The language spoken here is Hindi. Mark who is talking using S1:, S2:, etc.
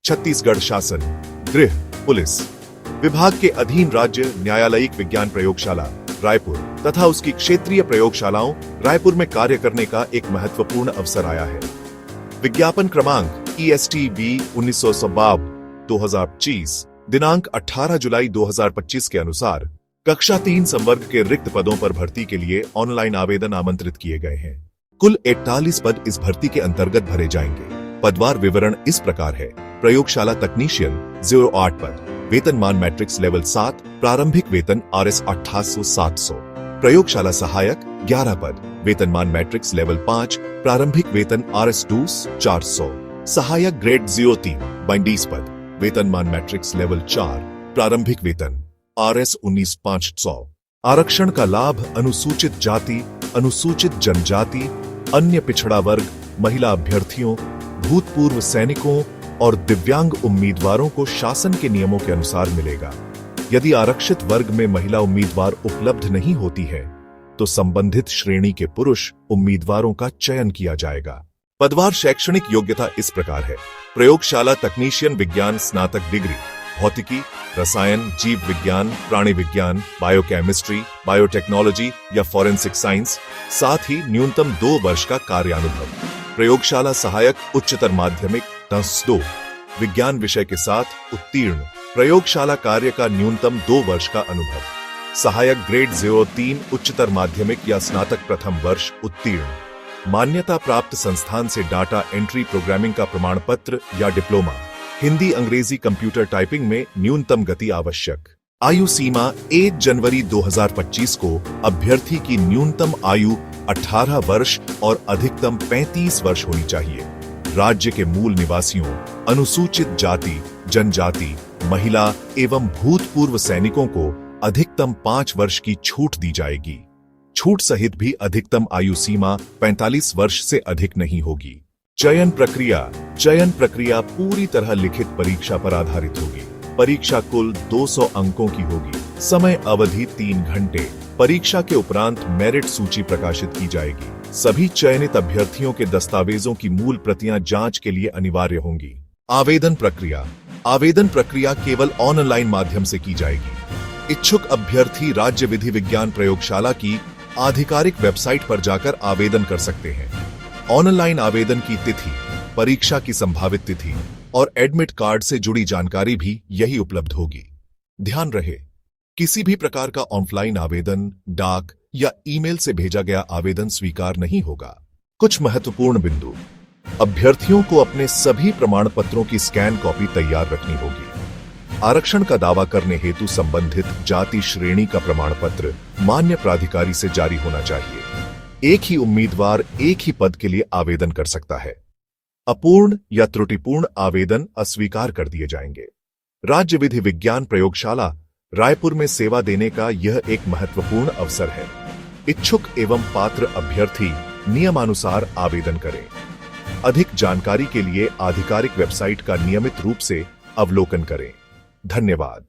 S1: छत्तीसगढ़ शासन, गृह, पुलिस विभाग के अधीन राज्य न्यायालयिक विज्ञान प्रयोगशाला रायपुर तथा उसकी क्षेत्रीय प्रयोगशालाओं रायपुर में कार्य करने का एक महत्वपूर्ण अवसर आया है। विज्ञापन क्रमांक ESTB 1922-2025 दिनांक 18 जुलाई 2025 के अनुसार कक्षा 3 संवर्ग के रिक्त पदों पर भर्ती के लिए ऑनलाइन आवेदन आमंत्रित किए गए हैं। कुल 41 पद इस भर्ती के अंतर्गत भरे जाएंगे। पदवार विवरण इस प्रकार है। प्रयोगशाला तकनीशियन 08 पद, वेतनमान मैट्रिक्स लेवल 7, प्रारंभिक वेतन RS 2800-700। प्रयोगशाला सहायक 11 पद, वेतनमान मैट्रिक्स लेवल 5, प्रारंभिक वेतन RS 400। सहायक ग्रेड 03 22 पद, वेतनमान मैट्रिक्स लेवल 4, प्रारंभिक वेतन RS 19,500। आरक्षण का लाभ अनुसूचित जाति, अनुसूचित जनजाति, अन्य पिछड़ा वर्ग, महिला अभ्यर्थियों, भूतपूर्व सैनिकों और दिव्यांग उम्मीदवारों को शासन के नियमों के अनुसार मिलेगा। यदि आरक्षित वर्ग में महिला उम्मीदवार उपलब्ध नहीं होती है तो संबंधित श्रेणी के पुरुष उम्मीदवारों का चयन किया जाएगा। पदवार शैक्षणिक योग्यता इस प्रकार है। प्रयोगशाला तकनीशियन विज्ञान स्नातक डिग्री, भौतिकी, रसायन, जीव विज्ञान, प्राणी विज्ञान, बायोकेमिस्ट्री, बायोटेक्नोलॉजी या फॉरेंसिक साइंस, साथ ही न्यूनतम 2 वर्ष का कार्यानुभव। प्रयोगशाला सहायक उच्चतर माध्यमिक 10-2 विज्ञान विषय के साथ उत्तीर्ण। प्रयोगशाला कार्य का न्यूनतम 2 वर्ष का अनुभव। सहायक ग्रेड 03 उच्चतर माध्यमिक या स्नातक प्रथम वर्ष उत्तीर्ण। मान्यता प्राप्त संस्थान से डाटा एंट्री प्रोग्रामिंग का प्रमाण पत्र या डिप्लोमा। हिंदी अंग्रेजी कंप्यूटर टाइपिंग में न्यूनतम गति आवश्यक। आयु सीमा 1 जनवरी 2025 को अभ्यर्थी की न्यूनतम आयु 18 वर्ष और अधिकतम 35 वर्ष होनी चाहिए। राज्य के मूल निवासियों, अनुसूचित जाति, जनजाति, महिला एवं भूतपूर्व सैनिकों को अधिकतम 5 वर्ष की छूट दी जाएगी। छूट सहित भी अधिकतम आयु सीमा 45 वर्ष से अधिक नहीं होगी। चयन प्रक्रिया पूरी तरह लिखित परीक्षा पर आधारित होगी। परीक्षा कुल 200 अंकों की होगी। समय अवधि 3 घंटे। परीक्षा के उपरांत मेरिट सूची प्रकाशित की जाएगी। सभी चयनित अभ्यर्थियों के दस्तावेजों की मूल प्रतियां जांच के लिए अनिवार्य होंगी। आवेदन प्रक्रिया केवल ऑनलाइन माध्यम से की जाएगी। इच्छुक अभ्यर्थी राज्य विधि विज्ञान प्रयोगशाला की आधिकारिक वेबसाइट पर जाकर आवेदन कर सकते हैं। ऑनलाइन आवेदन की तिथि, परीक्षा की संभावित तिथि और एडमिट कार्ड से जुड़ी जानकारी भी यही उपलब्ध होगी। ध्यान रहे, किसी भी प्रकार का ऑफलाइन आवेदन, डाक या ईमेल से भेजा गया आवेदन स्वीकार नहीं होगा। कुछ महत्वपूर्ण बिंदु। अभ्यर्थियों को अपने सभी प्रमाण पत्रों की स्कैन कॉपी तैयार रखनी होगी। आरक्षण का दावा करने हेतु संबंधित जाति श्रेणी का प्रमाण पत्र मान्य प्राधिकारी से जारी होना चाहिए। एक ही उम्मीदवार एक ही पद के लिए आवेदन कर सकता है। अपूर्ण या त्रुटिपूर्ण आवेदन अस्वीकार कर दिए जाएंगे। राज्य विधि विज्ञान प्रयोगशाला रायपुर में सेवा देने का यह एक महत्वपूर्ण अवसर है। इच्छुक एवं पात्र अभ्यर्थी नियमानुसार आवेदन करें। अधिक जानकारी के लिए आधिकारिक वेबसाइट का नियमित रूप से अवलोकन करें। धन्यवाद।